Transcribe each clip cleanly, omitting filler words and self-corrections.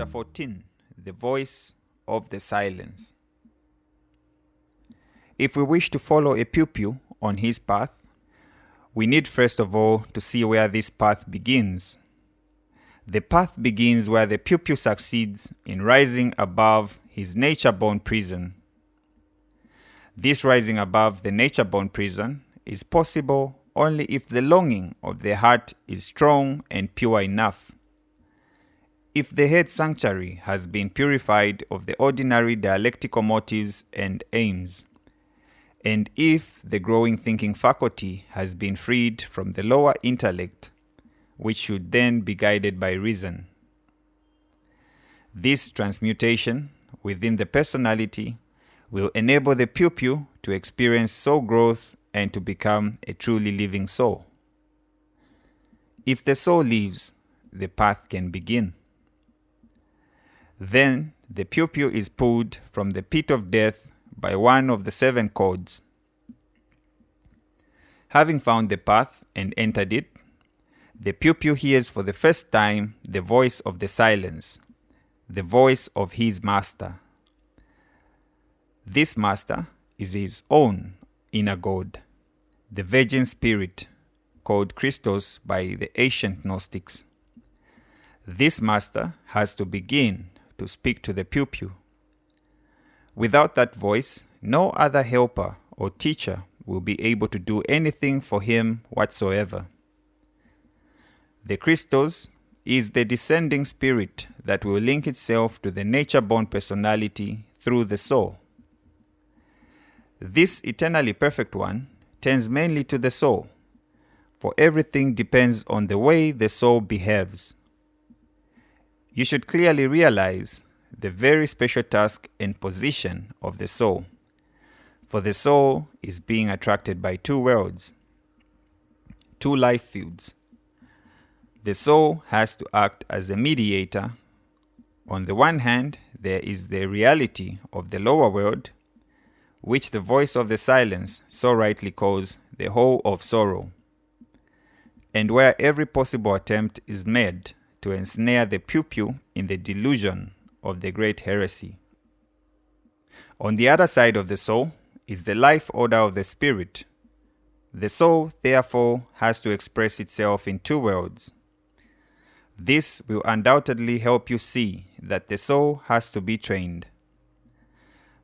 Chapter 14. The Voice of the Silence. If we wish to follow a pupil on his path, we need first of all to see where this path begins. The path begins where the pupil succeeds in rising above his nature-born prison. This rising above the nature-born prison is possible only if the longing of the heart is strong and pure enough. If the head sanctuary has been purified of the ordinary dialectical motives and aims, and if the growing thinking faculty has been freed from the lower intellect, which should then be guided by reason. This transmutation within the personality will enable the pupil to experience soul growth and to become a truly living soul. If the soul lives, the path can begin. Then the pupil is pulled from the pit of death by one of the 7 cords. Having found the path and entered it, the pupil hears for the first time the voice of the silence, the voice of his master. This master is his own inner God, the Virgin Spirit, called Christos by the ancient Gnostics. This master has to begin to speak to the pupil. Without that voice, no other helper or teacher will be able to do anything for him whatsoever. The Christos is the descending spirit that will link itself to the nature-born personality through the soul. This eternally perfect one tends mainly to the soul, for everything depends on the way the soul behaves. You should clearly realize the very special task and position of the soul, for the soul is being attracted by 2 worlds, 2 life fields. The soul has to act as a mediator. On the one hand, there is the reality of the lower world, which the voice of the silence so rightly calls the hole of sorrow, and where every possible attempt is made to ensnare the pupil in the delusion of the great heresy. On the other side of the soul is the life order of the spirit. The soul, therefore, has to express itself in 2 worlds. This will undoubtedly help you see that the soul has to be trained.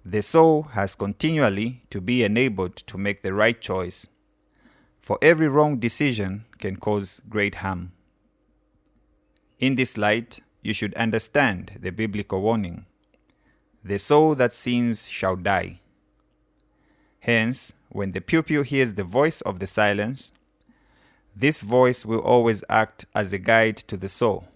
The soul has continually to be enabled to make the right choice, for every wrong decision can cause great harm. In this light, you should understand the biblical warning: the soul that sins shall die. Hence, when the pupil hears the voice of the silence, this voice will always act as a guide to the soul.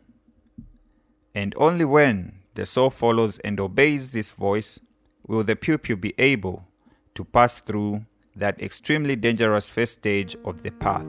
And only when the soul follows and obeys this voice will the pupil be able to pass through that extremely dangerous first stage of the path.